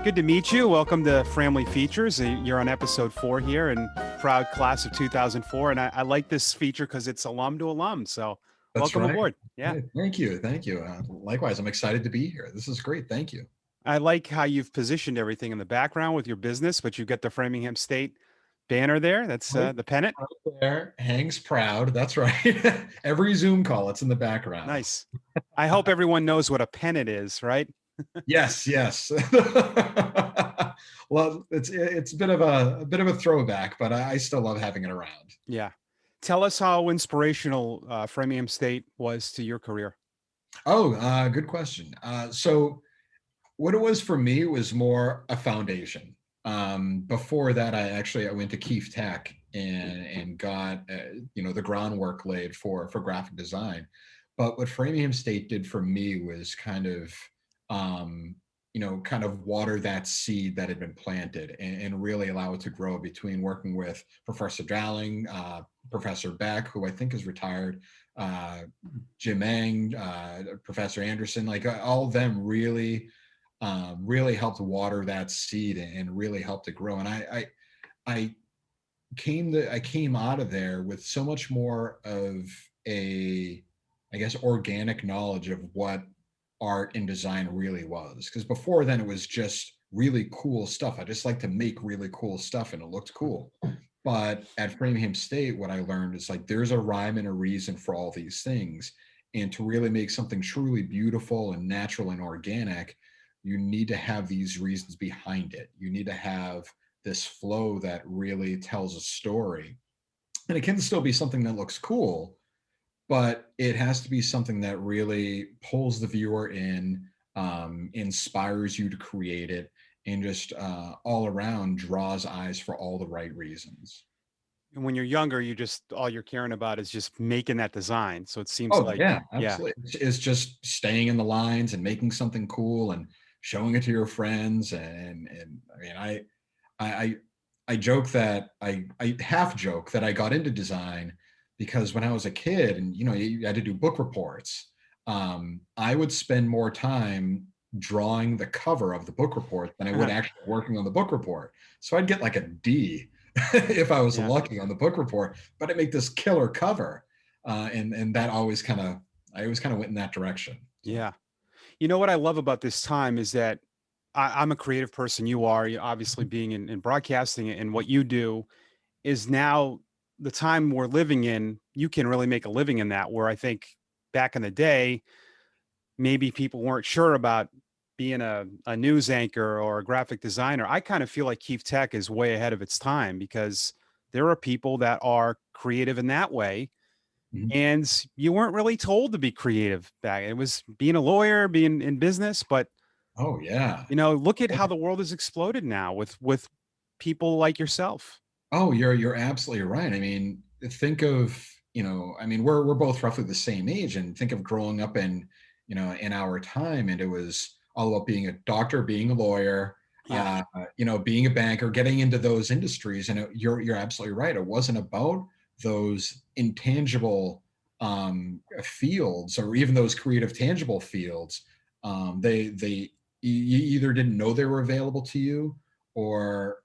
Good to meet you. Welcome to Family Features. You're on episode 4 here and proud class of 2004. And I like this feature because it's alum to alum. So That's welcome right. aboard. Yeah. Hey, thank you. Thank you. Likewise, I'm excited to be here. This is great. Thank you. I like how you've positioned everything in the background with your business, but you've got the Framingham State banner there. That's Right, the pennant. right there, hangs proud. That's right. Every Zoom call, it's in the background. Nice. I hope everyone knows what a pennant is, right? Yes, yes. Well, it's a bit of a throwback, but I still love having it around. Yeah. Tell us how inspirational Framingham State was to your career. Oh, good question. So what it was for me was more a foundation. Before that, I went to Keefe Tech and got the groundwork laid for graphic design. But what Framingham State did for me was um, kind of water that seed that had been planted and really allow it to grow between working with Professor Dowling, Professor Beck, who I think is retired, uh, Jim Eng, Professor Anderson, like all of them really helped water that seed and really helped it grow. And I I came out of there with so much more of a, I guess, organic knowledge of what art and design really was. Because before then it was just really cool stuff. I just like to make really cool stuff and it looked cool. But at Framingham State, what I learned is like there's a rhyme and a reason for all these things. And to really make something truly beautiful and natural and organic, you need to have these reasons behind it. You need to have this flow that really tells a story. And it can still be something that looks cool, but it has to be something that really pulls the viewer in, inspires you to create it, and just all around draws eyes for all the right reasons. And when you're younger, you just all you're caring about is just making that design. So it seems Oh like, yeah, yeah, absolutely. It's just staying in the lines and making something cool and showing it to your friends. And I mean, I I joke that I half joke that I got into design because when I was a kid and you had to do book reports, I would spend more time drawing the cover of the book report than I would actually working on the book report. So I'd get like a D if I was yeah, lucky on the book report, but I'd make this killer cover, and that always kind of I always kind of went in that direction. So yeah. You know what I love about this time is that I'm a creative person. You are. You obviously being in broadcasting and what you do is now the time we're living in. You can really make a living in that. Where I think back in the day, maybe people weren't sure about being a news anchor or a graphic designer. I kind of feel like Keefe Tech is way ahead of its time because there are people that are creative in that way. mhm. And you weren't really told to be creative back. It was being a lawyer, being in business, but Oh yeah. look at how the world has exploded now with people like yourself. Oh, you're absolutely right. I mean, think of, I mean, we're both roughly the same age, and think of growing up in our time, and it was all about being a doctor, being a lawyer, Yeah. being a banker, getting into those industries. And you're absolutely right. It wasn't about those intangible fields or even those creative tangible fields. They you either didn't know they were available to you or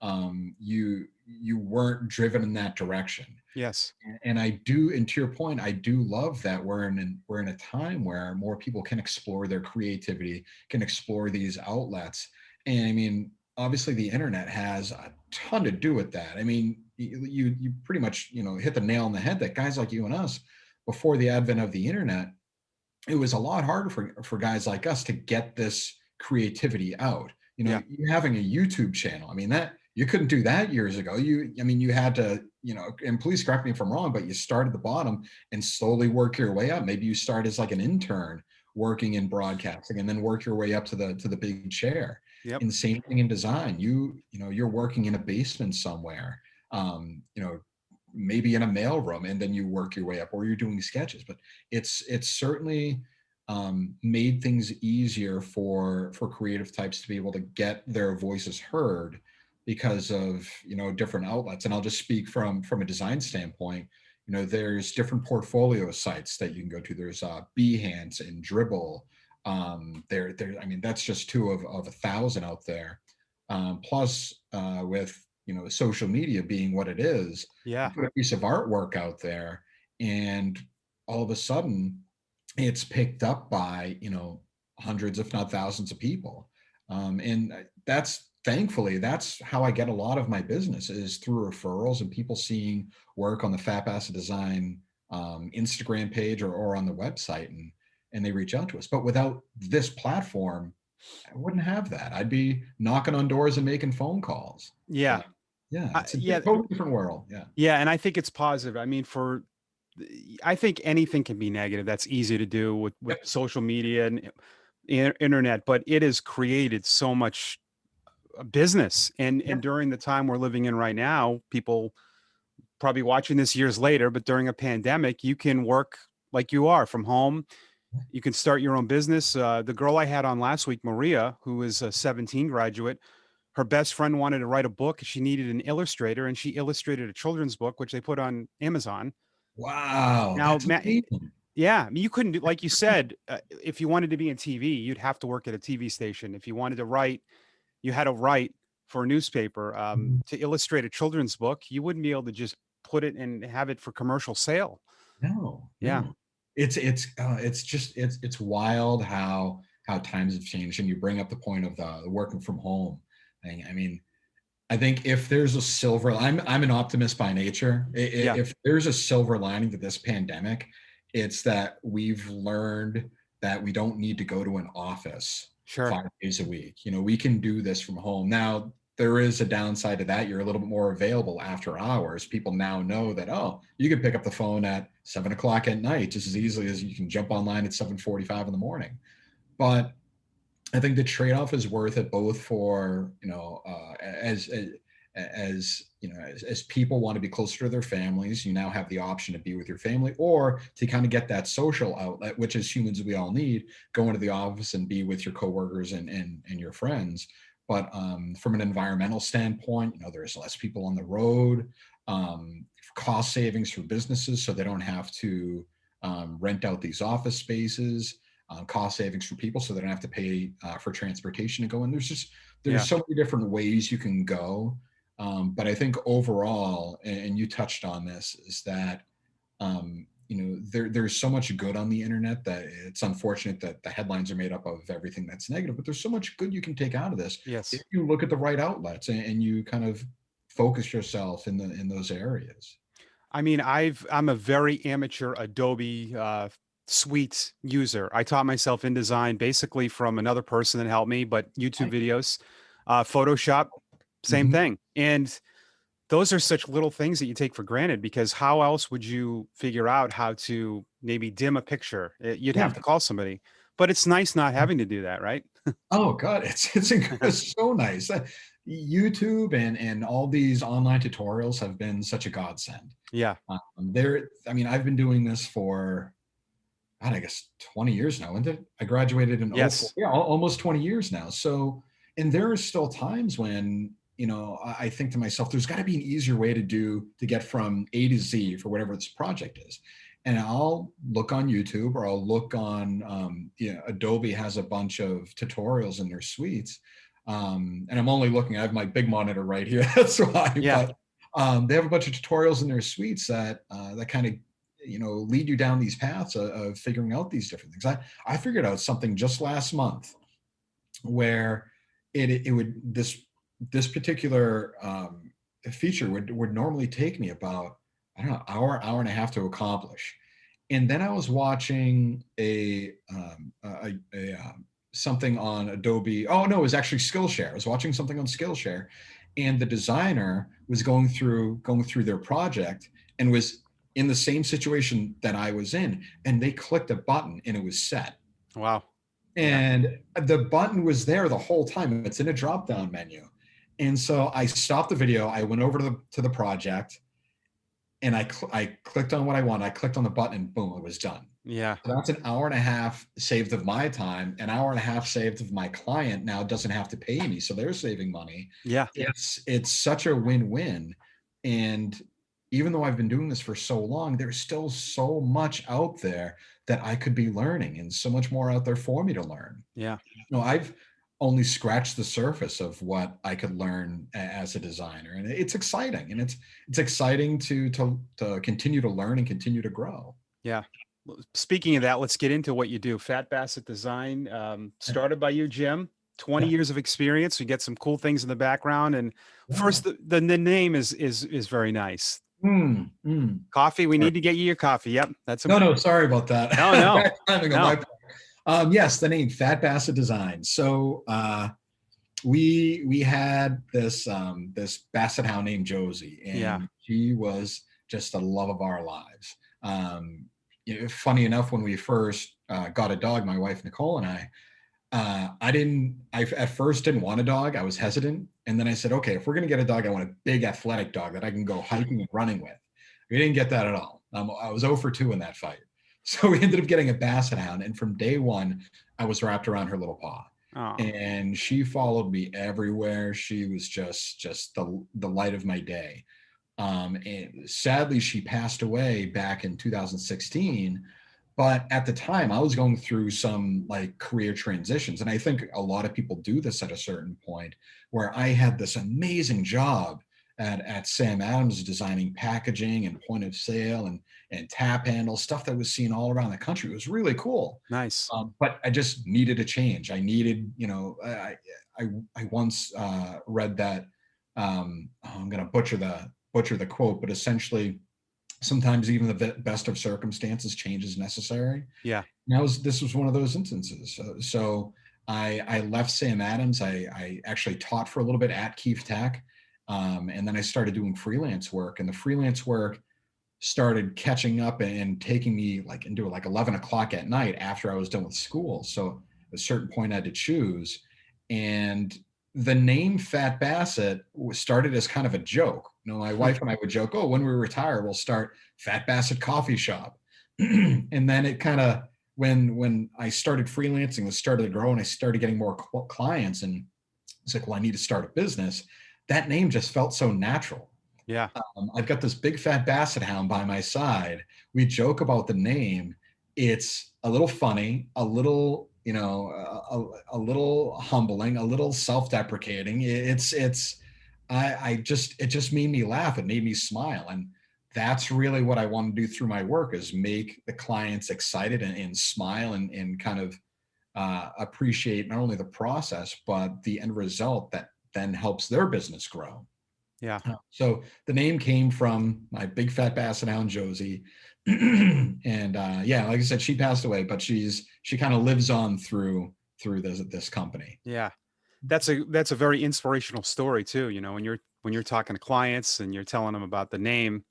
you weren't driven in that direction. Yes. And I do, and to your point, I do love that we're in a time where more people can explore their creativity, can explore these outlets. And I mean, obviously the internet has a ton to do with that. I mean, you pretty much hit the nail on the head that guys like you and us, before the advent of the internet, it was a lot harder for guys like us to get this creativity out. Yeah. You having a YouTube channel, I mean, that you couldn't do that years ago. I mean, you had to, and please correct me if I'm wrong, but you start at the bottom and slowly work your way up. Maybe you start as like an intern working in broadcasting and then work your way up to the big chair. Yep. And same thing in design. You're working in a basement somewhere. Maybe in a mailroom, and then you work your way up, or you're doing sketches. But it's certainly made things easier for creative types to be able to get their voices heard because of different outlets. And I'll just speak from a design standpoint. There's different portfolio sites that you can go to. There's Behance and Dribble. I mean, that's just two of a thousand out there. Plus, with social media being what it is, you Yeah. put a piece of artwork out there, and all of a sudden, it's picked up by hundreds, if not thousands, of people. And that's thankfully that's how I get a lot of my business is through referrals and people seeing work on the Fat Bassett Design Instagram page or on the website, and they reach out to us. But without this platform, I wouldn't have that. I'd be knocking on doors and making phone calls. Yeah. But yeah, it's a Yeah. totally different world. Yeah. Yeah. And I think it's positive. I mean, I think anything can be negative. That's easy to do with Yep. social media and internet, but it has created so much business. And Yep. during the time we're living in right now, people probably watching this years later, but during a pandemic, you can work like you are from home. You can start your own business. The girl I had on last week, Maria, who is a 17 graduate, her best friend wanted to write a book. She needed an illustrator, and she illustrated a children's book, which they put on Amazon. Wow, Now, that's amazing. yeah, I mean, you couldn't do, like you said, if you wanted to be in TV, you'd have to work at a TV station. If you wanted to write, you had to write for a newspaper. To illustrate a children's book, you wouldn't be able to just put it and have it for commercial sale. No, Yeah, no. It's just it's wild how times have changed. And you bring up the point of the working from home thing. I mean, I think if there's a silver, I'm an optimist by nature. yeah, If there's a silver lining to this pandemic, it's that we've learned that we don't need to go to an office sure. 5 days a week. We can do this from home. Now, there is a downside to that. You're a little bit more available after hours. People now know that, oh, you can pick up the phone at 7 o'clock at night just as easily as you can jump online at 7:45 in the morning. But I think the trade-off is worth it, both for as people want to be closer to their families, you now have the option to be with your family, or to kind of get that social outlet, which as humans we all need, go into the office and be with your coworkers and your friends. But from an environmental standpoint, there's less people on the road, cost savings for businesses, so they don't have to rent out these office spaces, cost savings for people so they don't have to pay for transportation to go in. There's Yeah. so many different ways you can go. But I think overall, and you touched on this, is that there's so much good on the internet that it's unfortunate that the headlines are made up of everything that's negative. But there's so much good you can take out of this if Yes. you look at the right outlets and you kind of focus yourself in those areas. I mean, I'm a very amateur Adobe Suite user. I taught myself InDesign basically from another person that helped me, but YouTube videos, Photoshop, same Mhm. thing. And those are such little things that you take for granted because how else would you figure out how to maybe dim a picture? You'd have Yeah. to call somebody. But it's nice not having to do that, right? Oh god, it's so nice. YouTube and all these online tutorials have been such a godsend. Yeah. I mean, I've been doing this for, God, I guess 20 years now. And I graduated in '04. Yes. Yeah, almost 20 years now. So, and there are still times when, I think to myself, there's got to be an easier way to get from A to Z for whatever this project is. And I'll look on YouTube or I'll look on, Adobe has a bunch of tutorials in their suites. And I'm only looking, I have my big monitor right here. That's why, Yeah. but they have a bunch of tutorials in their suites that kind of lead you down these paths of figuring out these different things. I figured out something just last month where it would this particular feature would normally take me about, I don't know, hour and a half to accomplish. And then I was watching something on Adobe. Oh no, it was actually Skillshare. I was watching something on Skillshare, and the designer was going through their project and was in the same situation that I was in, and they clicked a button and it was set. Wow. Yeah. And the button was there the whole time. It's in a drop down menu. And so I stopped the video. I went over to the project, and I clicked on what I want. I clicked on the button, and boom, it was done. Yeah. So that's an hour and a half saved of my time, an hour and a half saved of my client now doesn't have to pay me. So they're saving money. Yeah. It's such a win-win. And even though I've been doing this for so long, there's still so much out there that I could be learning, and so much more out there for me to learn. Yeah. I've only scratched the surface of what I could learn as a designer, and it's exciting, and it's exciting to continue to learn and continue to grow. Yeah. Well, speaking of that, let's get into what you do. Fat Bassett Design, started by you, Jim. 20 Yeah, years of experience. You get some cool things in the background. And yeah. first, the name is very nice. Mm, mm. Coffee. We Sorry. need to get you your coffee. Yep, that's No, no, important. sorry about that. No, no, Bad timing on my no. part. Yes, the name Fat Bassett Design. So we had this Basset Hound named Josie, Yeah, and she was just the love of our lives. Funny enough, when we first got a dog, my wife Nicole and I at first didn't want a dog. I was hesitant, and then I said, okay, if we're gonna get a dog, I want a big athletic dog that I can go hiking and running with. We didn't get that at all. I was 0 for 2 in that fight. So we ended up getting a Basset Hound, and from day one, I was wrapped around her little paw, oh, and she followed me everywhere. She was just the light of my day. And sadly, she passed away back in 2016. But at the time, I was going through some like career transitions. And I think a lot of people do this at a certain point, where I had this amazing job at Sam Adams designing packaging and point of sale and tap handles, stuff that was seen all around the country. It was really cool. nice. But I just needed a change. I needed, I once read that I'm going to butcher the quote, but essentially, sometimes even the best of circumstances, change is necessary. Yeah, Now, this was one of those instances. So I left Sam Adams. I actually taught for a little bit at Keefe Tech, and then I started doing freelance work. And the freelance work started catching up and taking me like into like 11 o'clock at night after I was done with school. So at a certain point, I had to choose. And the name Fat Bassett started as kind of a joke. My wife and I would joke, oh, when we retire, we'll start Fat Bassett Coffee Shop. And then it kind of, when I started freelancing, it started to grow and I started getting more clients. And it's like, well, I need to start a business. That name just felt so natural. yeah, I've got this big fat Basset Hound by my side. We joke about the name. It's a little funny, a little, a little humbling, a little self-deprecating. It just made me laugh. It made me smile. And that's really what I want to do through my work, is make the clients excited and smile and kind of appreciate not only the process, but the end result that then helps their business grow. yeah. So the name came from my big fat Basset Hound Josie, and yeah, like I said, she passed away, but she kind of lives on through this company. Yeah. That's a very inspirational story too. When you're talking to clients and you're telling them about the name.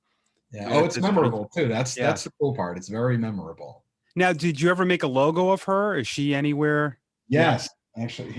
Yeah. Oh, it's That's very, memorable too. That's yeah. that's the cool part. It's very memorable. Now, did you ever make a logo of her? Is she anywhere? Yeah. Yes, actually,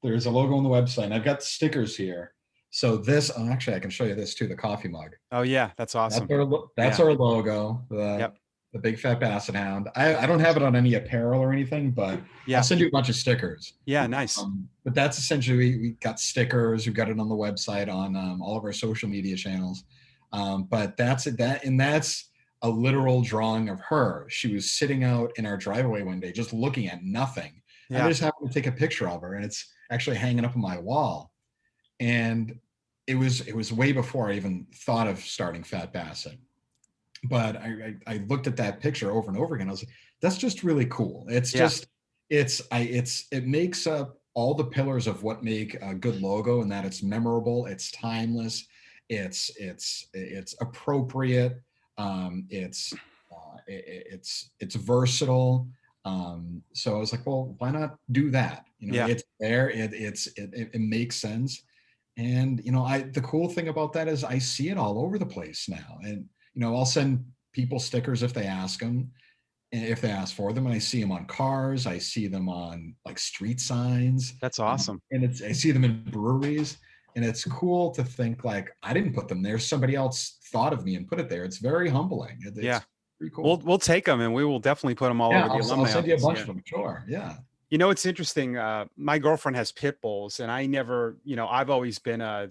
there's a logo on the website, and I've got stickers here. So actually, I can show you this too. The coffee mug. Oh yeah, that's awesome. That's Yeah. our logo. The Yep. the big fat Basset Hound. I don't have it on any apparel or anything, but I'll Yeah. send you a bunch of stickers. Yeah. Nice. But that's essentially, we got stickers. We've got it on the website, on all of our social media channels. But that's it. That's a literal drawing of her. She was sitting out in our driveway one day, just looking at nothing. And I Yeah. just happened to take a picture of her, and it's actually hanging up on my wall. And it was way before I even thought of starting Fat Bassett. But I looked at that picture over and over again. I was like, that's just really cool. It's Yeah. just it makes up all the pillars of what make a good logo, and that it's memorable, it's timeless, it's appropriate, it's versatile. So I was like, well, why not do that? Yeah. It's there. It makes sense. And the cool thing about that is I see it all over the place now. And I'll send people stickers if they ask them, if they ask for them, and I see them on cars. I see them on like street signs, That's awesome. and I see them in breweries. And it's cool to think like, I didn't put them there. Somebody else thought of me and put it there. It's very humbling. Yeah. It's pretty We'll cool. we'll take them and we will definitely put them all Yeah, over the I'll alumni send you a office. bunch Yeah. of them. Sure. Yeah. It's interesting. My girlfriend has pit bulls, and I never, I've always been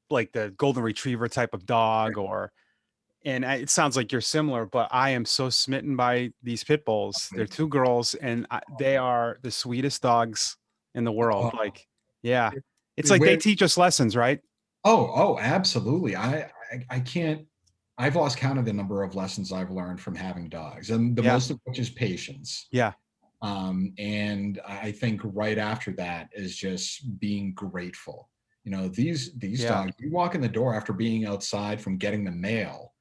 like the golden retriever type of dog, it sounds like you're similar, but I am so smitten by these pit bulls. They're two girls, and they are the sweetest dogs in the world. Oh, Like, yeah, it's like they where teach us lessons, right? oh, absolutely. I can't. I've lost count of the number of lessons I've learned from having dogs, and the Yeah, most of which is patience. yeah, And I think right after that is just being grateful. These yeah, dogs. You walk in the door after being outside from getting the mail,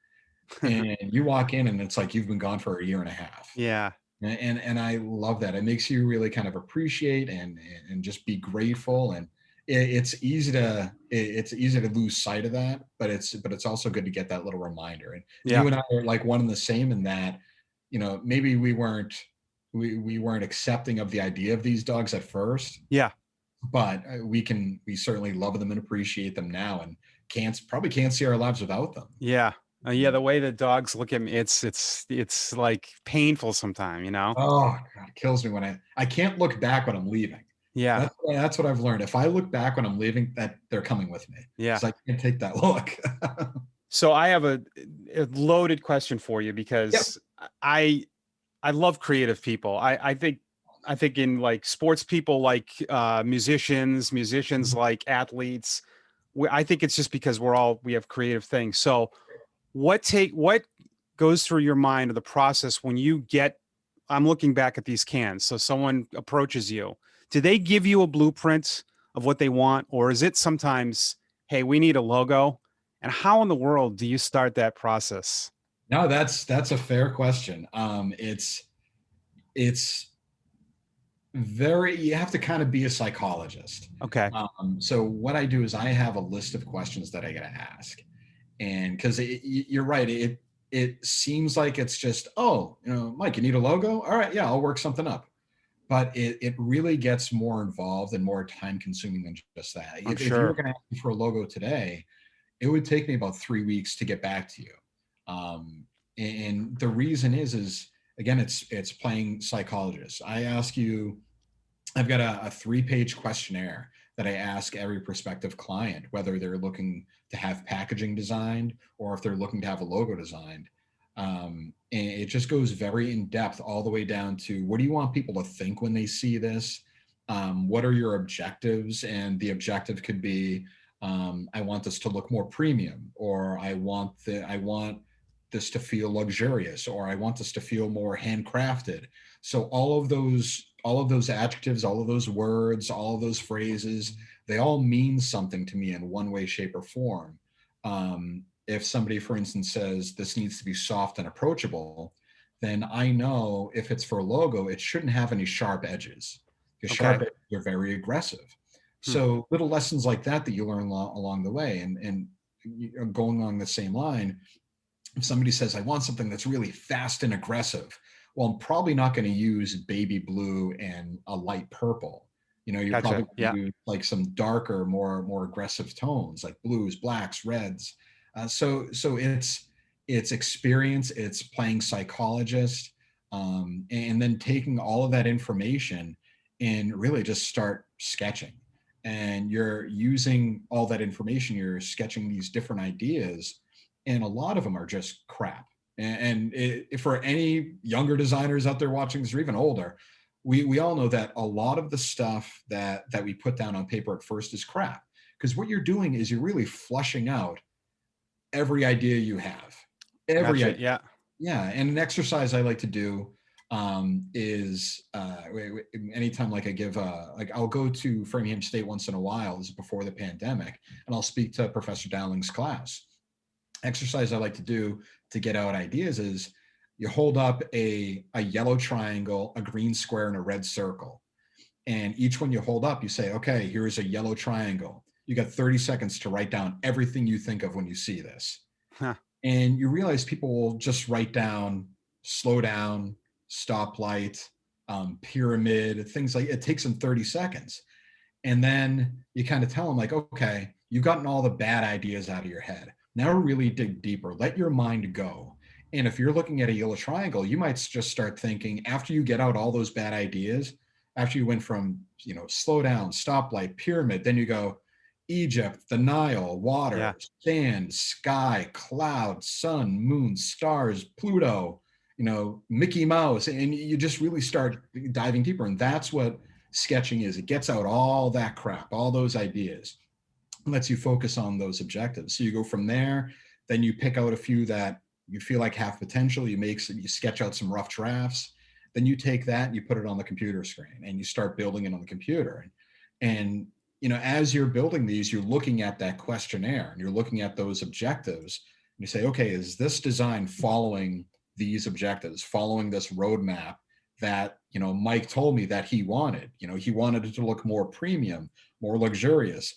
and you walk in, and it's like you've been gone for a year and a half. yeah, And I love that. It makes you really kind of appreciate and just be grateful. And it's easy to lose sight of that, but it's also good to get that little reminder. And yeah, you and I are like one and the same in that, maybe we weren't accepting of the idea of these dogs at first, yeah, but we certainly love them and appreciate them now, and probably can't see our lives without them. yeah. Yeah, the way the dogs look at me, it's like painful sometimes, you know? Oh God, it kills me when I can't look back when I'm leaving. Yeah, That's what I've learned. If I look back when I'm leaving, that they're coming with me yeah. because I can't take that look. So I have a loaded question for you Yep. because I I love creative people. I think in like sports people like musicians like athletes. I think it's just because we have creative things. So what goes through your mind of the process when you get I'm looking back at these cans. So someone approaches you. Do they give you a blueprint of what they want, or is it sometimes, hey, we need a logo? And how in the world do you start that process? No, that's a fair question. It's very you have to kind of be a psychologist. Okay. So what I do is I have a list of questions that I got to ask, and because you're right, it seems like it's just, oh, Mike, you need a logo? All right, yeah, I'll work something up. But it really gets more involved and more time consuming than just that. I'm If you were sure. going to ask me for a logo today, it would take me about 3 weeks to get back to you. And the reason is again, it's playing psychologist. I've got a 3-page questionnaire that I ask every prospective client, whether they're looking to have packaging designed or if they're looking to have a logo designed. And it just goes very in depth, all the way down to what do you want people to think when they see this? What are your objectives? And the objective could be, I want this to look more premium, or I want this to feel luxurious, or I want this to feel more handcrafted. So all of those adjectives, all of those words, all of those phrases, they all mean something to me in one way, shape, or form. If somebody, for instance, says this needs to be soft and approachable, then I know if it's for a logo, it shouldn't have any sharp edges, because Okay. sharp edges are very aggressive. Hmm. So little lessons like that you learn along the way, and going along the same line, if somebody says, I want something that's really fast and aggressive, well, I'm probably not going to use baby blue and a light purple. You're Gotcha. probably going Yeah. to use like some darker, more aggressive tones like blues, blacks, reds. So it's experience, it's playing psychologist, and then taking all of that information and really just start sketching. And you're using all that information, you're sketching these different ideas, and a lot of them are just crap. And for any younger designers out there watching this, or even older, we all know that a lot of the stuff that we put down on paper at first is crap, because what you're doing is you're really flushing out every idea you have, every Gotcha. idea. Yeah. Yeah, and an exercise I like to do is anytime, like I give like I'll go to Framingham State once in a while. This is before the pandemic, and I'll speak to Professor Dowling's class. Exercise I like to do to get out ideas is you hold up a yellow triangle, a green square, and a red circle. And each one you hold up, you say, okay, here's a yellow triangle. You got 30 seconds to write down everything you think of when you see this. Huh. And you realize people will just write down slow down, stoplight, pyramid, things like it takes them 30 seconds. And then you kind of tell them, like, okay, you've gotten all the bad ideas out of your head. Now really dig deeper. Let your mind go. And if you're looking at a yellow triangle, you might just start thinking, after you get out all those bad ideas, after you went from, slow down, stoplight, pyramid, then you go Egypt, the Nile, Yeah. water, sand, sky, cloud, sun, moon, stars, Pluto, Mickey Mouse. And you just really start diving deeper. And that's what sketching is. It gets out all that crap, all those ideas, lets you focus on those objectives. So you go from there, then you pick out a few that you feel like have potential. You sketch out some rough drafts. Then you take that and you put it on the computer screen and you start building it on the computer. And as you're building these, you're looking at that questionnaire and you're looking at those objectives. And you say, okay, is this design following these objectives, following this roadmap that Mike told me that he wanted? He wanted it to look more premium, more luxurious.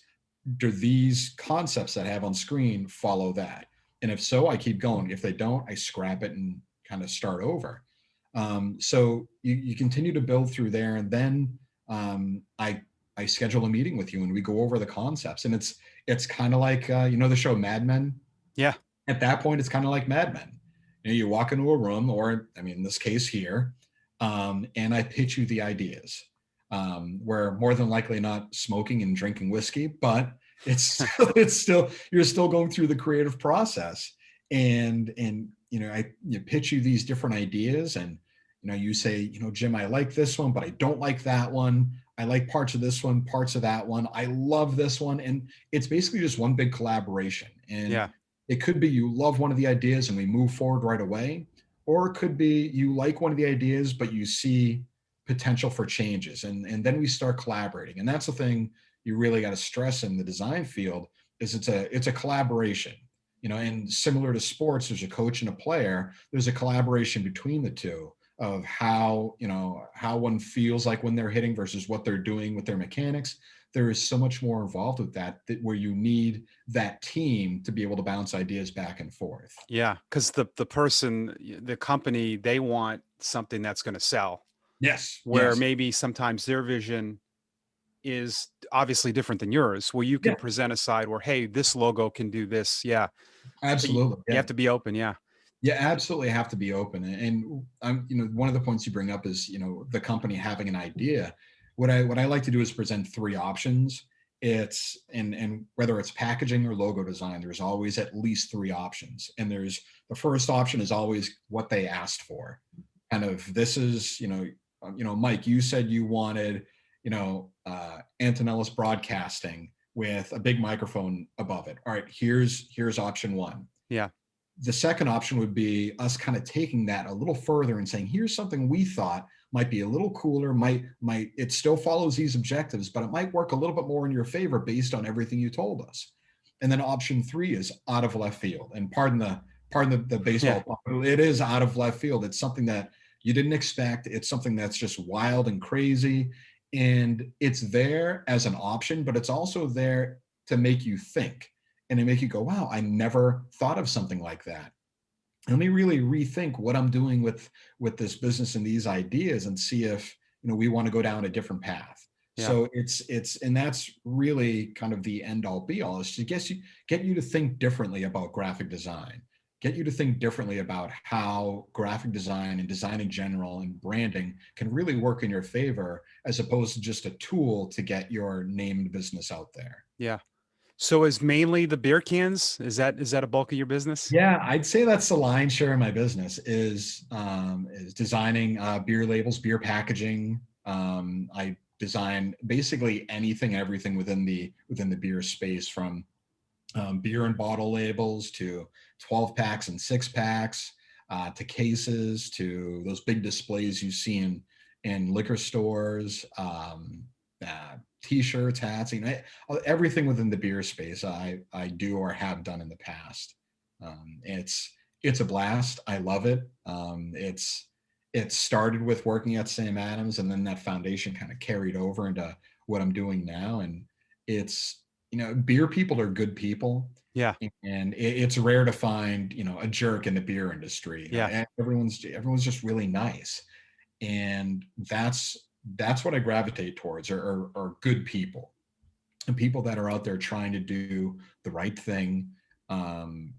Do these concepts that I have on screen follow that? And if so, I keep going. If they don't, I scrap it and kind of start over. So you continue to build through there, and then I schedule a meeting with you and we go over the concepts. And it's kind of like the show Mad Men. Yeah. At that point, it's kind of like Mad Men. You walk into a room, or in this case here, and I pitch you the ideas. We're more than likely not smoking and drinking whiskey, but it's still you're still going through the creative process. And I pitch you these different ideas, and you say, Jim, I like this one, but I don't like that one. I like parts of this one, parts of that one. I love this one. And it's basically just one big collaboration. And it could be you love one of the ideas and we move forward right away, or it could be you like one of the ideas, but you see potential for changes. And then we start collaborating. And that's the thing you really got to stress in the design field is it's a collaboration. And similar to sports, there's a coach and a player. There's a collaboration between the two of how one feels like when they're hitting versus what they're doing with their mechanics. There is so much more involved with that where you need that team to be able to bounce ideas back and forth. Yeah, because the person, the company, they want something that's going to sell. Yes. Where maybe sometimes their vision is obviously different than yours, where you can present a side where, hey, this logo can do this. Yeah. Absolutely. You have to be open. Yeah. You absolutely have to be open. And one of the points you bring up is, the company having an idea. What I like to do is present three options. It's and whether it's packaging or logo design, there's always at least three options. And the first option is always what they asked for. Kind of, this is, Mike, you said you wanted, Antonellis broadcasting with a big microphone above it. All right, here's option one. Yeah. The second option would be us kind of taking that a little further and saying, here's something we thought might be a little cooler, it still follows these objectives, but it might work a little bit more in your favor based on everything you told us. And then option three is out of left field. And pardon the baseball, it is out of left field. It's something that you didn't expect. It's something that's just wild and crazy. And it's there as an option, but it's also there to make you think and to make you go, wow, I never thought of something like that. Let me really rethink what I'm doing with this business and these ideas and see if, we want to go down a different path. Yeah. So and that's really kind of the end all be all, is to get you to think differently about graphic design, get you to think differently about how graphic design and design in general and branding can really work in your favor, as opposed to just a tool to get your named business out there. Yeah. So is mainly the beer cans, is that a bulk of your business? Yeah, I'd say that's the lion's share of my business is designing beer labels, beer packaging. I design basically anything, everything within the beer space, from beer and bottle labels to 12 packs and 6 packs, to cases, to those big displays you see in liquor stores, T-shirts, hats, everything within the beer space I do or have done in the past. It's a blast. I love it. It started with working at Sam Adams, and then that foundation kind of carried over into what I'm doing now. And it's, beer people are good people. Yeah. And it's rare to find, a jerk in the beer industry. Everyone's just really nice. And that's what I gravitate towards, are good people, and people that are out there trying to do the right thing.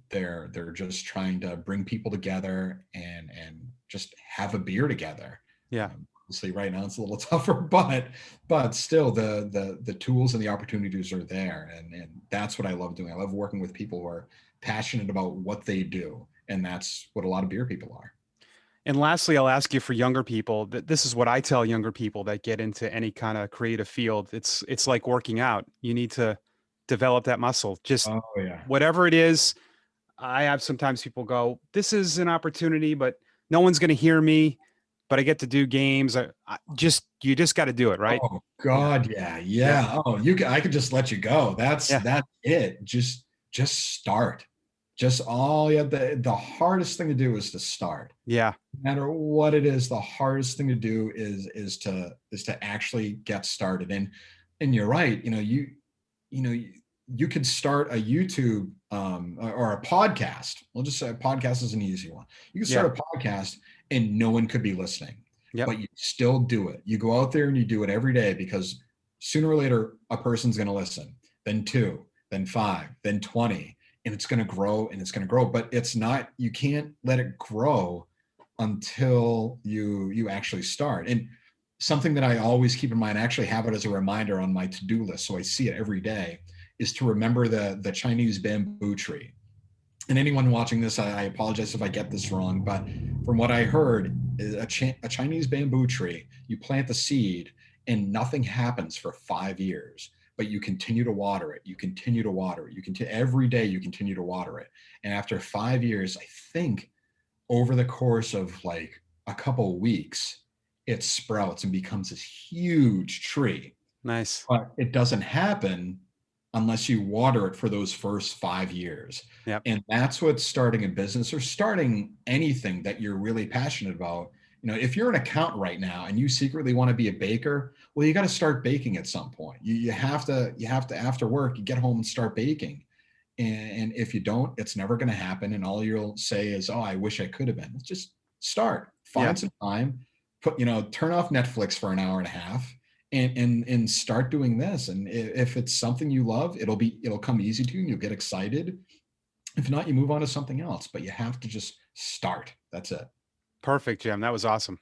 They're just trying to bring people together and just have a beer together. Yeah. Obviously right now it's a little tougher, but still the tools and the opportunities are there. And that's what I love doing. I love working with people who are passionate about what they do. And that's what a lot of beer people are. And lastly, I'll ask you for younger people that this is what I tell younger people that get into any kind of creative field. It's like working out. You need to develop that muscle. Just Oh yeah. whatever it is. I have sometimes people go, "This is an opportunity, but no one's going to hear me, but I get to do games." You just got to do it, right? Oh Yeah. God, yeah, Yep. yeah. Oh, I could just let you go. Yeah. That's it. Just start. Just all you have the hardest thing to do is to start. Yeah. No matter what it is, the hardest thing to do is to actually get started. And you're right. You know you could start a YouTube or a podcast. We'll just say a podcast is an easy one. You can Yeah. start a podcast and no one could be listening, Yep. but you still do it. You go out there and you do it every day because sooner or later a person's going to listen. Then two, then five, then 20, and it's going to grow and it's going to grow. But it's not. You can't let it grow until you actually start. And something that I always keep in mind, I actually have it as a reminder on my to-do list, so I see it every day, is to remember the Chinese bamboo tree. And anyone watching this, I apologize if I get this wrong, but from what I heard, a Chinese bamboo tree, you plant the seed and nothing happens for 5 years, but you continue to water it. You continue to water it. You continue every day. You continue to water it, and after 5 years, I think over the course of like a couple weeks, it sprouts and becomes this huge tree. Nice. But it doesn't happen unless you water it for those first 5 years. Yep. And that's what starting a business or starting anything that you're really passionate about. If you're an accountant right now and you secretly want to be a baker, well, you got to start baking at some point. You have to after work, you get home and start baking. And if you don't, it's never going to happen. And all you'll say is, "Oh, I wish I could have been." Just start, Yeah. find some time, turn off Netflix for an hour and a half, and start doing this. And if it's something you love, it'll come easy to you, and you'll get excited. If not, you move on to something else. But you have to just start. That's it. Perfect, Jim. That was awesome.